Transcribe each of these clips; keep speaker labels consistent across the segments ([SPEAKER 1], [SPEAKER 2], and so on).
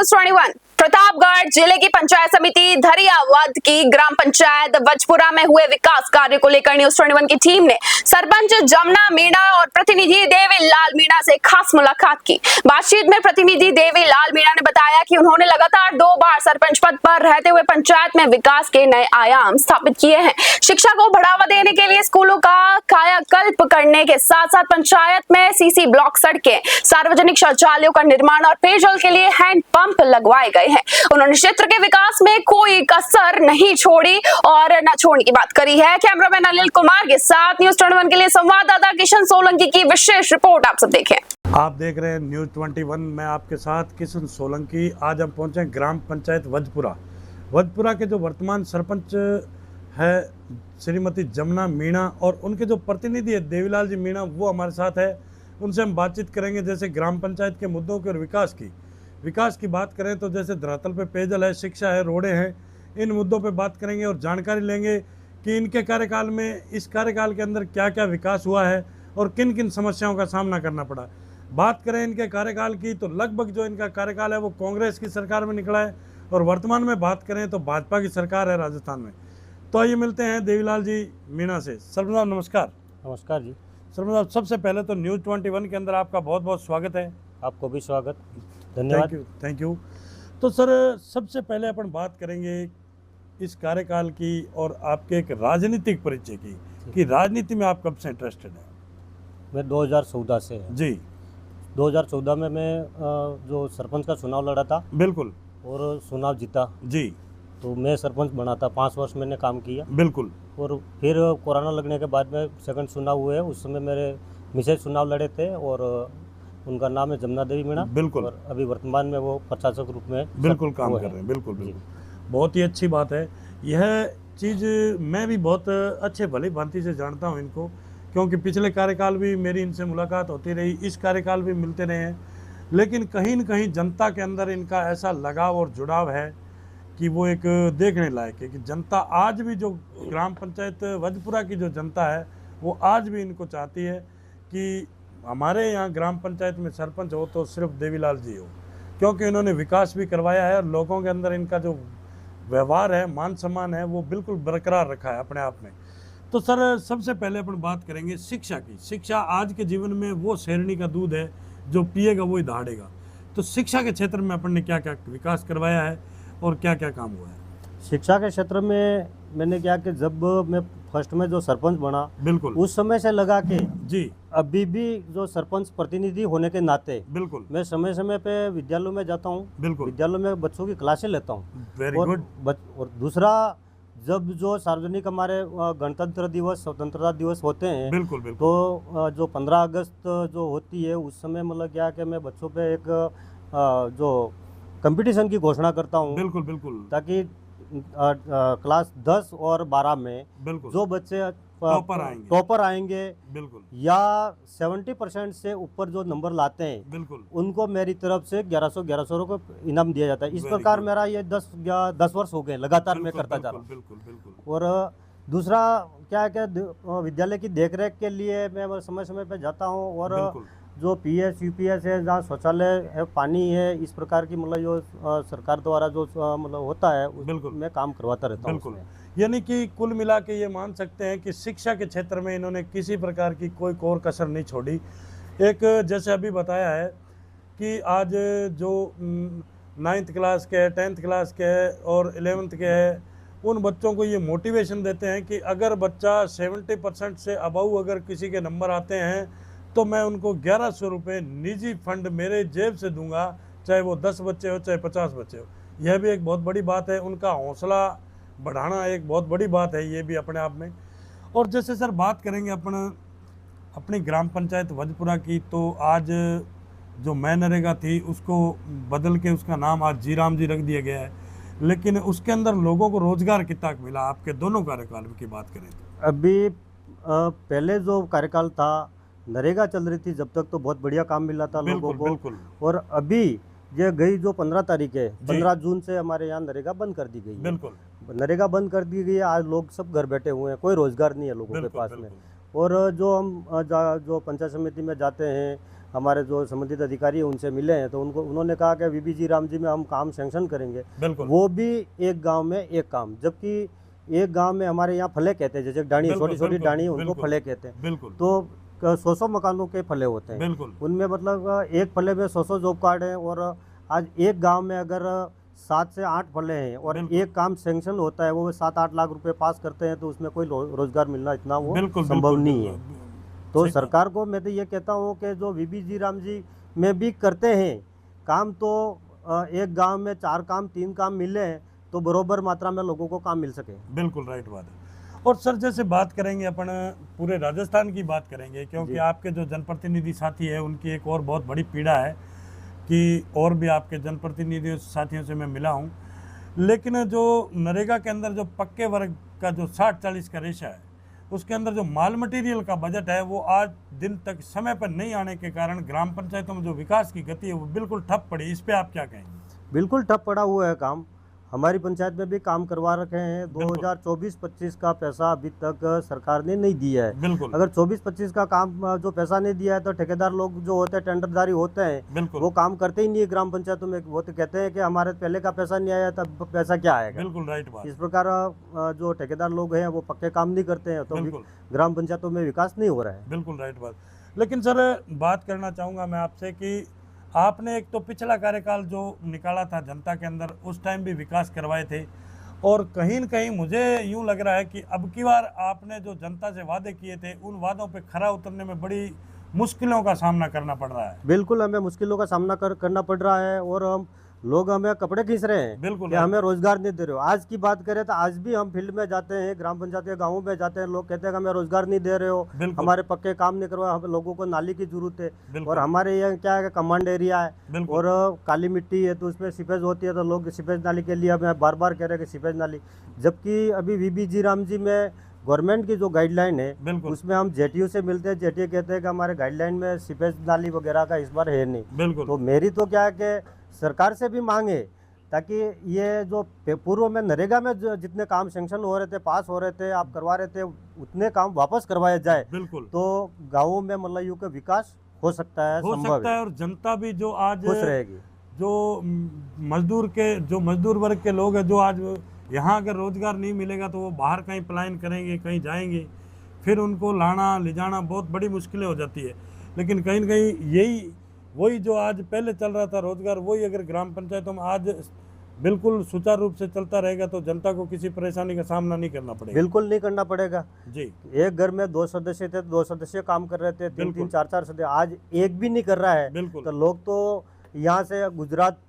[SPEAKER 1] News 21 Pratapgarh जिले की पंचायत समिति धरियावद की ग्राम पंचायत वजपुरा में हुए विकास कार्य को लेकर न्यूज 21 की टीम ने सरपंच जमुना मीणा और प्रतिनिधि देवी लाल मीणा से खास मुलाकात की। बातचीत में प्रतिनिधि देवी लाल मीणा ने बताया कि उन्होंने लगातार 2 बार सरपंच पद पर रहते हुए पंचायत में विकास के नए आयाम स्थापित किए हैं। शिक्षा को बढ़ावा देने के लिए स्कूलों का कायाकल्प करने के साथ साथ पंचायत में सीसी ब्लॉक सड़कें, सार्वजनिक शौचालयों का निर्माण और पेयजल के लिए हैंड पंप लगवाए गए हैं। उन्होंने क्षेत्र के विकास में कोई कसर नहीं छोड़ी और न छोड़ने की बात करी है। कैमरामैन अनिल कुमार के साथ न्यूज 21 के लिए संवाददाता किशन सोलंकी की विशेष रिपोर्ट आप सब देखें।
[SPEAKER 2] आप देख रहे हैं न्यूज 21। मैं आपके साथ किशन सोलंकी। आज हम पहुंचे ग्राम पंचायत वजपुरा के जो वर्तमान सरपंच है श्रीमती जमुना मीणा और उनके जो प्रतिनिधि है देवीलाल जी मीणा, वो हमारे साथ है। उनसे हम बातचीत करेंगे जैसे ग्राम पंचायत के मुद्दों के और विकास की बात करें तो जैसे धरातल पे पेयजल है, शिक्षा है, रोडें हैं, इन मुद्दों पे बात करेंगे और जानकारी लेंगे कि इनके कार्यकाल में, इस कार्यकाल के अंदर क्या क्या विकास हुआ है और किन किन समस्याओं का सामना करना पड़ा। बात करें इनके कार्यकाल की तो लगभग जो इनका कार्यकाल है वो कांग्रेस की सरकार में निकला है और वर्तमान में बात करें तो भाजपा की सरकार है राजस्थान में। तो आइए मिलते हैं देवीलाल जी मीणा से। सरपंच साहब नमस्कार।
[SPEAKER 3] नमस्कार जी।
[SPEAKER 2] सरपंच साहब सबसे पहले तो न्यूज़ 21 के अंदर आपका बहुत बहुत स्वागत है।
[SPEAKER 3] आपको भी स्वागत, धन्यवाद।
[SPEAKER 2] Thank you. तो सर सबसे पहले अपन बात करेंगे इस कार्यकाल की और आपके एक राजनीतिक परिचय की कि राजनीति में आप कब से इंटरेस्टेड हैं?
[SPEAKER 3] मैं 2014 से है
[SPEAKER 2] जी।
[SPEAKER 3] 2014 में मैं जो सरपंच का चुनाव लड़ा था।
[SPEAKER 2] बिल्कुल।
[SPEAKER 3] और चुनाव जीता
[SPEAKER 2] जी।
[SPEAKER 3] तो मैं सरपंच बना था। 5 वर्ष मैंने काम किया।
[SPEAKER 2] बिल्कुल।
[SPEAKER 3] और फिर कोरोना लगने के बाद में सेकंड चुनाव हुए। उस समय मेरे मिसेज चुनाव लड़े थे और उनका नाम है जमुना देवी मीणा।
[SPEAKER 2] बिल्कुल।
[SPEAKER 3] और अभी वर्तमान में वो प्रशासक रूप में
[SPEAKER 2] बिल्कुल काम कर रहे हैं। बिल्कुल। बहुत ही अच्छी बात है। यह चीज़ मैं भी बहुत अच्छे भली भांति से जानता हूँ इनको, क्योंकि पिछले कार्यकाल भी मेरी इनसे मुलाकात होती रही, इस कार्यकाल भी मिलते रहे हैं। लेकिन कहीं न कहीं जनता के अंदर इनका ऐसा लगाव और जुड़ाव है कि वो एक देखने लायक है कि जनता आज भी, जो ग्राम पंचायत वजपुरा की जो जनता है वो आज भी इनको चाहती है कि हमारे यहाँ ग्राम पंचायत में सरपंच हो तो सिर्फ देवीलाल जी हो, क्योंकि इन्होंने विकास भी करवाया है और लोगों के अंदर इनका जो व्यवहार है, मान सम्मान है, वो बिल्कुल बरकरार रखा है अपने आप में। तो सर सबसे पहले अपन बात करेंगे शिक्षा की। शिक्षा आज के जीवन में वो शेरनी का दूध है, जो पिएगा वही दहाड़ेगा। तो शिक्षा के क्षेत्र में अपन ने क्या क्या विकास करवाया है और क्या क्या काम हुआ है?
[SPEAKER 3] शिक्षा के क्षेत्र में मैंने क्या कि जब मैं फर्स्ट में जो सरपंच बना,
[SPEAKER 2] बिल्कुल,
[SPEAKER 3] उस समय से लगा के
[SPEAKER 2] जी
[SPEAKER 3] अभी भी जो सरपंच प्रतिनिधि होने के नाते
[SPEAKER 2] बिल्कुल
[SPEAKER 3] मैं समय समय पे विद्यालयों में जाता हूँ।
[SPEAKER 2] बिल्कुल।
[SPEAKER 3] विद्यालयों में बच्चों की क्लासें लेता हूँ।
[SPEAKER 2] वेरी
[SPEAKER 3] और
[SPEAKER 2] गुड।
[SPEAKER 3] और दूसरा, जब जो सार्वजनिक हमारे गणतंत्र दिवस, स्वतंत्रता दिवस होते हैं,
[SPEAKER 2] बिल्कुल बिल्कुल,
[SPEAKER 3] तो जो 15 अगस्त जो होती है उस समय मतलब क्या कि मैं बच्चों पे एक जो कंपटीशन की घोषणा करता हूँ।
[SPEAKER 2] बिल्कुल बिल्कुल,
[SPEAKER 3] ताकि क्लास 10 और 12 में
[SPEAKER 2] बिल्कुल
[SPEAKER 3] जो बच्चे
[SPEAKER 2] टॉपर
[SPEAKER 3] आएंगे
[SPEAKER 2] बिल्कुल,
[SPEAKER 3] या 70% से ऊपर जो नंबर लाते हैं,
[SPEAKER 2] बिल्कुल,
[SPEAKER 3] उनको मेरी तरफ से 1100 को इनाम दिया जाता है। इस प्रकार मेरा ये 10 वर्ष हो गए लगातार मैं करता जा रहा हूँ।
[SPEAKER 2] बिल्कुल बिल्कुल।
[SPEAKER 3] और दूसरा क्या है कि विद्यालय की देखरेख के लिए मैं समय समय पे जाता हूँ। और जो पीएस यूपीएस है, जहाँ शौचालय है, पानी है, इस प्रकार की मतलब जो सरकार द्वारा जो मतलब होता है, मैं काम करवाता रहता हूँ।
[SPEAKER 2] बिल्कुल। यानी कि कुल मिला के ये मान सकते हैं कि शिक्षा के क्षेत्र में इन्होंने किसी प्रकार की कोई कोर कसर नहीं छोड़ी। एक जैसे अभी बताया है कि आज जो 9th क्लास के, 10th क्लास के और 11th के है, उन बच्चों को ये मोटिवेशन देते हैं कि अगर बच्चा 70% से अबव अगर किसी के नंबर आते हैं तो मैं उनको 1100 रुपये निजी फंड मेरे जेब से दूंगा, चाहे वो 10 बच्चे हो चाहे 50 बच्चे हो। यह भी एक बहुत बड़ी बात है। उनका हौसला बढ़ाना एक बहुत बड़ी बात है ये भी अपने आप में। और जैसे सर बात करेंगे अपनी ग्राम पंचायत वजपुरा की, तो आज जो मनरेगा थी उसको बदल के उसका नाम आज जीराम जी रख दिया गया है, लेकिन उसके अंदर लोगों को रोजगार कितना मिला आपके दोनों कार्यकाल की बात करें तो?
[SPEAKER 3] अभी पहले जो कार्यकाल था, नरेगा चल रही थी जब तक, तो बहुत बढ़िया काम मिला था लोगों को।
[SPEAKER 2] बिल्कुल।
[SPEAKER 3] और अभी ये गई जो 15 तारीख है, 15 जून से हमारे यहाँ नरेगा बंद कर दी गई है।
[SPEAKER 2] बिल्कुल।
[SPEAKER 3] नरेगा बंद कर दी गई है। आज लोग सब घर बैठे हुए हैं, कोई रोजगार नहीं है लोगों के पास में। और जो हम जो पंचायत समिति में जाते हैं, हमारे जो संबंधित अधिकारी हैं उनसे मिले हैं, तो उन्होंने कहा कि वीबीजी राम जी में हम काम सैंक्शन करेंगे,
[SPEAKER 2] बिल्कुल
[SPEAKER 3] वो भी एक गांव में एक काम। जबकि एक गांव में हमारे यहाँ फले कहते हैं, जैसे डाणी,
[SPEAKER 2] बिल्कुल,
[SPEAKER 3] छोटी छोटी
[SPEAKER 2] बिल्कुल,
[SPEAKER 3] डाणी, उनको
[SPEAKER 2] बिल्कुल,
[SPEAKER 3] फले कहते हैं।
[SPEAKER 2] बिल्कुल
[SPEAKER 3] तो 100 मकानों के फले होते हैं,
[SPEAKER 2] बिल्कुल
[SPEAKER 3] उनमें मतलब एक फले में 100 जॉब कार्ड हैं, और आज एक गांव में अगर 7 से 8 फले हैं और
[SPEAKER 2] बिल्कुल।
[SPEAKER 3] एक काम सैंक्शन होता है, वो 7-8 लाख रुपए पास करते हैं, तो उसमें कोई रोजगार मिलना इतना वो
[SPEAKER 2] बिल्कुल
[SPEAKER 3] संभव
[SPEAKER 2] बिल्कुल,
[SPEAKER 3] नहीं है।
[SPEAKER 2] बिल्कुल।
[SPEAKER 3] तो
[SPEAKER 2] सही बात।
[SPEAKER 3] सरकार को मैं तो ये कहता हूँ कि जो वीबीजी राम जी में भी करते हैं काम, तो एक गांव में 4 काम 3 काम मिले हैं, तो बरोबर मात्रा में लोगों को काम मिल सके।
[SPEAKER 2] बिल्कुल राइट बात है। और सर जैसे बात करेंगे अपन पूरे राजस्थान की बात करेंगे, क्योंकि
[SPEAKER 3] जी।
[SPEAKER 2] आपके जो जनप्रतिनिधि साथी है उनकी एक और बहुत बड़ी पीड़ा है कि और भी आपके जनप्रतिनिधि साथियों से मैं मिला हूँ, लेकिन जो नरेगा के अंदर जो पक्के वर्ग का जो 60-40 का रेशा है, उसके अंदर जो माल मटेरियल का बजट है वो आज दिन तक समय पर नहीं आने के कारण ग्राम पंचायतों में जो विकास की गति है वो बिल्कुल ठप पड़ी। इस पे आप क्या कहेंगे?
[SPEAKER 3] बिल्कुल ठप पड़ा हुआ है काम। हमारी पंचायत में भी काम करवा रखे हैं।
[SPEAKER 2] बिल्कुल।
[SPEAKER 3] 2024-25 का पैसा अभी तक सरकार ने नहीं दिया है।
[SPEAKER 2] बिल्कुल
[SPEAKER 3] अगर 24-25 का काम जो पैसा नहीं दिया है, तो ठेकेदार लोग जो होते हैं, टेंडरदारी होते हैं,
[SPEAKER 2] बिल्कुल
[SPEAKER 3] वो काम करते ही नहीं है ग्राम पंचायतों में। वो तो कहते हैं कि हमारे पहले का पैसा नहीं आया, तब पैसा क्या आएगा।
[SPEAKER 2] बिल्कुल राइट बात।
[SPEAKER 3] इस प्रकार जो ठेकेदार लोग हैं वो पक्के काम नहीं करते हैं, तो
[SPEAKER 2] बिल्कुल
[SPEAKER 3] ग्राम पंचायतों में विकास नहीं हो रहा है।
[SPEAKER 2] बिल्कुल राइट बात। लेकिन सर बात करना चाहूँगा मैं आपसे कि आपने एक तो पिछला कार्यकाल जो निकाला था जनता के अंदर, उस टाइम भी विकास करवाए थे, और कहीं न कहीं मुझे यूँ लग रहा है कि अब की बार आपने जो जनता से वादे किए थे उन वादों पे खरा उतरने में बड़ी मुश्किलों का सामना करना पड़ रहा है।
[SPEAKER 3] बिल्कुल हमें मुश्किलों का सामना करना पड़ रहा है, और हम लोग हमें कपड़े खींच रहे हैं
[SPEAKER 2] बिल्कुल
[SPEAKER 3] कि हमें रोजगार नहीं दे रहे हो। आज की बात करें तो आज भी हम फील्ड में जाते हैं, ग्राम पंचायत के गाँवों में जाते हैं, लोग कहते हैं कि हमें रोजगार नहीं दे रहे हो,
[SPEAKER 2] बिल्कुल
[SPEAKER 3] हमारे पक्के काम नहीं करवा, हम लोगों को नाली की जरूरत है।
[SPEAKER 2] बिल्कुल
[SPEAKER 3] और हमारे यहाँ क्या है, कमांड एरिया है
[SPEAKER 2] बिल्कुल
[SPEAKER 3] और काली मिट्टी है, तो उसमें सीपेज होती है, तो लोग सीपेज नाली के लिए हमें बार बार कह रहे हैं कि सीपेज नाली। जबकि अभी वीबीजी राम जी में गवर्नमेंट की जो गाइडलाइन है,
[SPEAKER 2] बिल्कुल
[SPEAKER 3] उसमें हम जेटीयू से मिलते हैं, जेटीयू कहते हैं कि हमारे गाइडलाइन में सीपेज नाली वगैरह का इस बार है नहीं।
[SPEAKER 2] बिल्कुल
[SPEAKER 3] तो मेरी तो क्या है कि सरकार से भी मांगे, ताकि ये जो पूर्व में नरेगा में जो जितने काम सैंक्शन हो रहे थे, पास हो रहे थे, आप करवा रहे थे, उतने काम वापस करवाए जाए,
[SPEAKER 2] बिल्कुल
[SPEAKER 3] तो गाँवों में मल्लायू का विकास हो सकता है,
[SPEAKER 2] हो
[SPEAKER 3] संभव
[SPEAKER 2] सकता है। और जनता भी जो आज
[SPEAKER 3] खुश रहेगी।
[SPEAKER 2] जो मजदूर वर्ग के लोग हैं, जो आज यहाँ अगर रोजगार नहीं मिलेगा तो वो बाहर कहीं पलायन करेंगे, कहीं जाएंगे, फिर उनको लाना ले जाना बहुत बड़ी मुश्किलें हो जाती है। लेकिन कहीं न कहीं वही जो आज पहले चल रहा था रोजगार, वही अगर ग्राम पंचायतों में आज बिल्कुल सुचारू रूप से चलता रहेगा तो जनता को किसी परेशानी का सामना नहीं करना पड़ेगा।
[SPEAKER 3] बिल्कुल नहीं करना पड़ेगा
[SPEAKER 2] जी।
[SPEAKER 3] एक घर में 2 सदस्य थे, 2 सदस्य काम कर रहे थे, 3-3,
[SPEAKER 2] बिल्कुल।
[SPEAKER 3] 4-4 सदस्य, आज एक भी नहीं कर रहा है।
[SPEAKER 2] बिल्कुल
[SPEAKER 3] तो लोग तो यहाँ से गुजरात,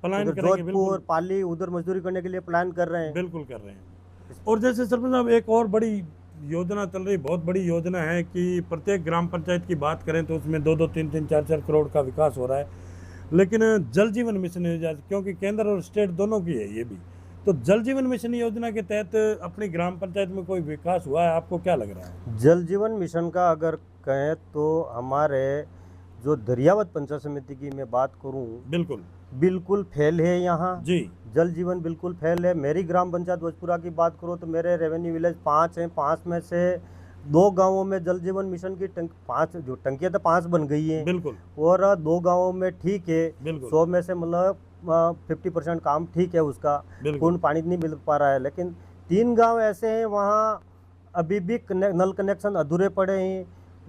[SPEAKER 2] पलायन
[SPEAKER 3] उधर
[SPEAKER 2] करेंगे,
[SPEAKER 3] जोधपुर,
[SPEAKER 2] बिल्कुल
[SPEAKER 3] पाली, उधर मजदूरी करने के लिए प्लान कर रहे हैं।
[SPEAKER 2] बिल्कुल कर रहे हैं। और जैसे सरपंच साहब एक और बड़ी योजना चल रही, बहुत बड़ी योजना है कि प्रत्येक ग्राम पंचायत की बात करें तो उसमें 2-2, 3-3, 4-4 करोड़ का विकास हो रहा है। लेकिन जल जीवन मिशन योजना, क्योंकि केंद्र और स्टेट दोनों की है ये भी, तो जल जीवन मिशन योजना के तहत अपनी ग्राम पंचायत में कोई विकास हुआ है? आपको क्या लग रहा है?
[SPEAKER 3] जल जीवन मिशन का अगर कहें तो हमारे जो दरियावत पंचायत समिति की मैं बात करूं, बिल्कुल फेल है यहाँ
[SPEAKER 2] जी।
[SPEAKER 3] जल जीवन बिल्कुल फेल है। मेरी ग्राम पंचायत भोजपुरा की बात करूँ तो मेरे रेवेन्यू विलेज 5 हैं, 5 में से 2 गांवों में जल जीवन मिशन की 5 जो टंकियाँ तो 5 बन गई हैं,
[SPEAKER 2] बिल्कुल।
[SPEAKER 3] और 2 गांवों में ठीक है,
[SPEAKER 2] बिल्कुल
[SPEAKER 3] 100 में से मतलब 50% काम ठीक है उसका, पूर्ण पानी नहीं मिल पा रहा है। लेकिन 3 गांव ऐसे हैं वहाँ अभी भी नल कनेक्शन अधूरे पड़े हैं,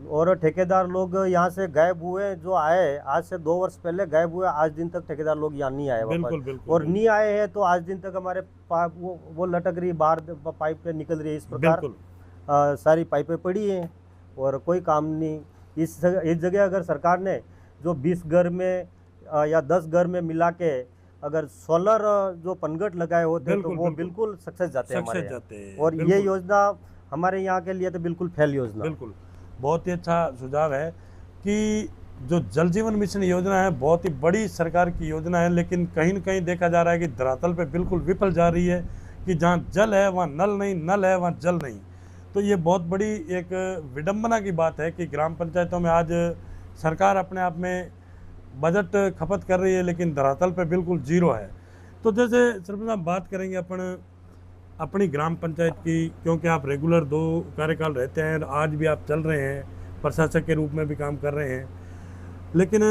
[SPEAKER 3] और ठेकेदार लोग यहाँ से गायब हुए, जो आए आज से 2 वर्ष पहले गायब हुए, आज दिन तक ठेकेदार लोग यहाँ नहीं आए वापस। और नहीं आए हैं तो आज दिन तक हमारे वो लटक रही, बाहर पाइप पे निकल रही है। इस प्रकार सारी पाइपें पड़ी हैं और कोई काम नहीं। इस जगह अगर सरकार ने जो 20 घर में या 10 घर में मिला के अगर सोलर जो पनघट लगाए होते तो वो बिल्कुल सक्सेस जाते हैं हमारे यहाँ। और ये योजना हमारे यहाँ के लिए तो बिल्कुल फेल योजना।
[SPEAKER 2] बिल्कुल बहुत ही अच्छा सुझाव है कि जो जल जीवन मिशन योजना है बहुत ही बड़ी सरकार की योजना है, लेकिन कहीं न कहीं देखा जा रहा है कि धरातल पे बिल्कुल विफल जा रही है कि जहाँ जल है वहाँ नल नहीं, नल है वहाँ जल नहीं। तो ये बहुत बड़ी एक विडंबना की बात है कि ग्राम पंचायतों में आज सरकार अपने आप में बजट खपत कर रही है लेकिन धरातल पे बिल्कुल जीरो है। तो जैसे सरपंच साहब बात करेंगे अपन अपनी ग्राम पंचायत की, क्योंकि आप रेगुलर 2 कार्यकाल रहते हैं, आज भी आप चल रहे हैं, प्रशासक के रूप में भी काम कर रहे हैं, लेकिन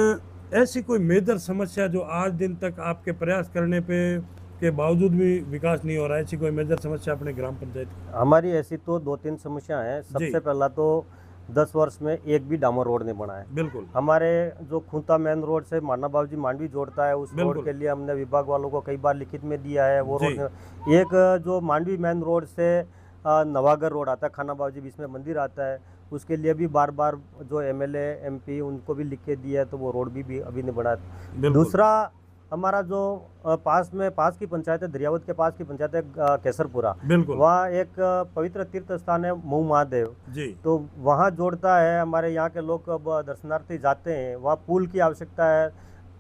[SPEAKER 2] ऐसी कोई मेजर समस्या जो आज दिन तक आपके प्रयास करने पे के बावजूद भी विकास नहीं हो रहा है, ऐसी कोई मेजर समस्या अपने ग्राम पंचायत की?
[SPEAKER 3] हमारी ऐसी तो 2-3 समस्या हैं।
[SPEAKER 2] जी।
[SPEAKER 3] सबसे पहला तो 10 वर्ष में एक भी डामर रोड नहीं बना है।
[SPEAKER 2] बिल्कुल
[SPEAKER 3] हमारे जो खूंटा मेन रोड से माना बाबूजी मांडवी जोड़ता है, उस रोड
[SPEAKER 2] बिल्कुल।
[SPEAKER 3] के लिए हमने विभाग वालों को कई बार लिखित में दिया है। वो
[SPEAKER 2] जी।
[SPEAKER 3] रोड एक जो मांडवी मेन रोड से नवागर रोड आता है, खाना बाबूजी बीच में मंदिर आता है, उसके लिए भी बार बार जो एमएलए एमपी उनको भी लिख के दिया है, तो वो रोड भी अभी नहीं बना।
[SPEAKER 2] बिल्कुल।
[SPEAKER 3] दूसरा हमारा जो पास की पंचायत है, दरियावत के पास की पंचायत है केसरपुरा,
[SPEAKER 2] बिल्कुल
[SPEAKER 3] वहाँ एक पवित्र तीर्थ स्थान है मऊ महादेव,
[SPEAKER 2] जी
[SPEAKER 3] तो वहाँ जोड़ता है। हमारे यहाँ के लोग अब दर्शनार्थी जाते हैं, वहाँ पुल की आवश्यकता है,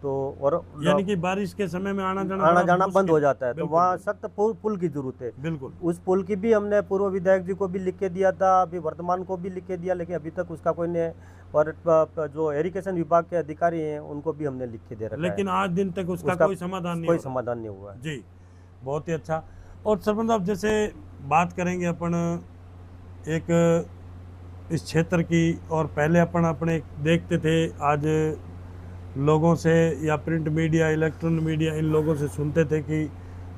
[SPEAKER 3] तो और
[SPEAKER 2] यानी कि बारिश के समय में आना
[SPEAKER 3] आना
[SPEAKER 2] बड़ा
[SPEAKER 3] जाना बंद
[SPEAKER 2] मुश्किल-
[SPEAKER 3] हो जाता है, तो
[SPEAKER 2] बिल्कुल,
[SPEAKER 3] वहाँ
[SPEAKER 2] बिल्कुल।
[SPEAKER 3] सख्त पुल की जरूरत है।
[SPEAKER 2] बिल्कुल
[SPEAKER 3] उस पुल की भी हमने पूर्व विधायक जी को भी लिख के दिया था, अभी वर्तमान को भी लिख के दिया, लेकिन अभी तक उसका कोई नहीं। और जो इरिगेशन विभाग के अधिकारी हैं उनको भी हमने लिख के दे रखा
[SPEAKER 2] लेकिन
[SPEAKER 3] है,
[SPEAKER 2] आज दिन तक उसका कोई समाधान नहीं
[SPEAKER 3] कोई
[SPEAKER 2] हो रहा।
[SPEAKER 3] समाधान नहीं हुआ है।
[SPEAKER 2] जी बहुत ही अच्छा। और सरपंच साहब, जैसे बात करेंगे अपन एक इस क्षेत्र की, और पहले अपन अपने देखते थे, आज लोगों से या प्रिंट मीडिया इलेक्ट्रॉनिक मीडिया इन लोगों से सुनते थे कि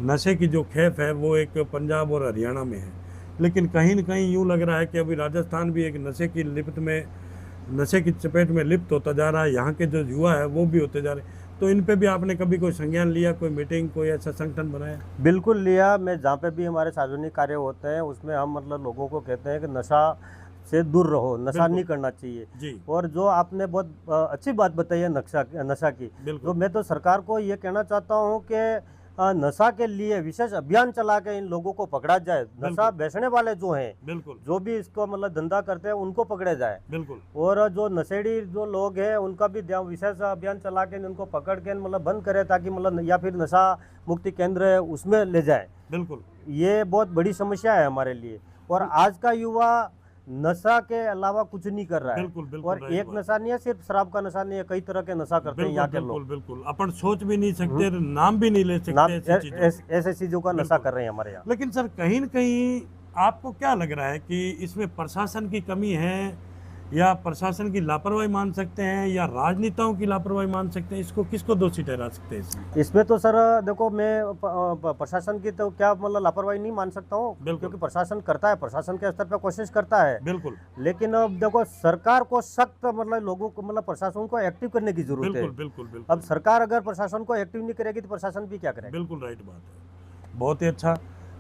[SPEAKER 2] नशे की जो खेप है वो एक पंजाब और हरियाणा में है, लेकिन कहीं न कहीं यूँ लग रहा है कि अभी राजस्थान भी एक नशे की चपेट में लिप्त होता जा रहा है। यहाँ के जो युवा है वो भी होते जा रहे हैं, तो इन पे भी आपने कभी कोई संज्ञान लिया, कोई मीटिंग, कोई ऐसा संगठन बनाया?
[SPEAKER 3] बिल्कुल लिया। मैं जहाँ पे भी हमारे सार्वजनिक कार्य होते हैं उसमें हम मतलब लोगों को कहते हैं कि नशा से दूर रहो, नशा
[SPEAKER 2] बिल्कुल।
[SPEAKER 3] नहीं करना चाहिए।
[SPEAKER 2] जी
[SPEAKER 3] और जो आपने बहुत अच्छी बात बताई है नशा की, तो
[SPEAKER 2] बिल्कुल
[SPEAKER 3] मैं तो सरकार को ये कहना चाहता हूँ कि नशा के लिए विशेष अभियान चला के इन लोगों को पकड़ा जाए। नशा
[SPEAKER 2] बिल्कुल।
[SPEAKER 3] बेचने वाले जो हैं,
[SPEAKER 2] बिल्कुल
[SPEAKER 3] जो भी इसको मतलब धंधा करते हैं, उनको पकड़े जाए।
[SPEAKER 2] बिल्कुल
[SPEAKER 3] और जो नशेड़ी जो लोग हैं उनका भी विशेष अभियान चला के उनको पकड़ के मतलब बंद करे, ताकि मतलब या फिर नशा मुक्ति केंद्र है उसमें ले जाए।
[SPEAKER 2] बिल्कुल
[SPEAKER 3] ये बहुत बड़ी समस्या है हमारे लिए। और आज का युवा नशा के अलावा कुछ नहीं कर रहा है।
[SPEAKER 2] बिल्कुल बिल्कुल
[SPEAKER 3] और
[SPEAKER 2] राइट
[SPEAKER 3] एक
[SPEAKER 2] बात।
[SPEAKER 3] नशा नहीं है, सिर्फ शराब का नशा नहीं है, कई तरह के नशा करते हैं यहाँ के
[SPEAKER 2] बिल्कुल
[SPEAKER 3] लोग।
[SPEAKER 2] बिल्कुल अपन सोच भी नहीं सकते, नाम भी नहीं ले सकते
[SPEAKER 3] नाम
[SPEAKER 2] ऐसी चीजों
[SPEAKER 3] ऐसे चीजों का नशा
[SPEAKER 2] बिल्कुल।
[SPEAKER 3] कर रहे हैं हमारे यहाँ।
[SPEAKER 2] लेकिन सर, कहीं न कहीं आपको क्या लग रहा है कि इसमें प्रशासन की कमी है, या प्रशासन की लापरवाही मान सकते हैं, या राजनेताओं की लापरवाही मान सकते हैं? इसको किसको दोषी ठहरा सकते हैं इसमें?
[SPEAKER 3] इसमें तो सर देखो, मैं प्रशासन की तो क्या मतलब लापरवाही नहीं मान सकता हूँ,
[SPEAKER 2] बिल्कुल।
[SPEAKER 3] क्योंकि प्रशासन करता है, प्रशासन के स्तर पर कोशिश करता है।
[SPEAKER 2] बिल्कुल
[SPEAKER 3] लेकिन अब देखो, सरकार को सख्त मतलब लोगों को मतलब प्रशासन को एक्टिव करने की जरूरत है।
[SPEAKER 2] बिल्कुल बिल्कुल बिल्कुल
[SPEAKER 3] अब सरकार अगर प्रशासन को एक्टिव नहीं करेगी तो प्रशासन भी क्या करेगा?
[SPEAKER 2] बिल्कुल राइट बात है। बहुत ही अच्छा।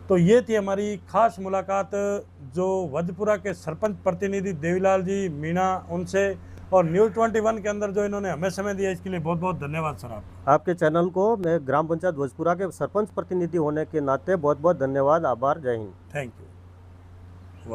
[SPEAKER 2] तो ये थी हमारी खास मुलाकात जो वजपुरा के सरपंच प्रतिनिधि देवीलाल जी मीणा उनसे, और न्यूज़ 21 के अंदर जो इन्होंने हमें समय दिया, इसके लिए बहुत बहुत धन्यवाद सर आपका।
[SPEAKER 3] आपके चैनल को मैं ग्राम पंचायत वजपुरा के सरपंच प्रतिनिधि होने के नाते बहुत बहुत धन्यवाद, आभार, जय हिंद।
[SPEAKER 2] Thank you.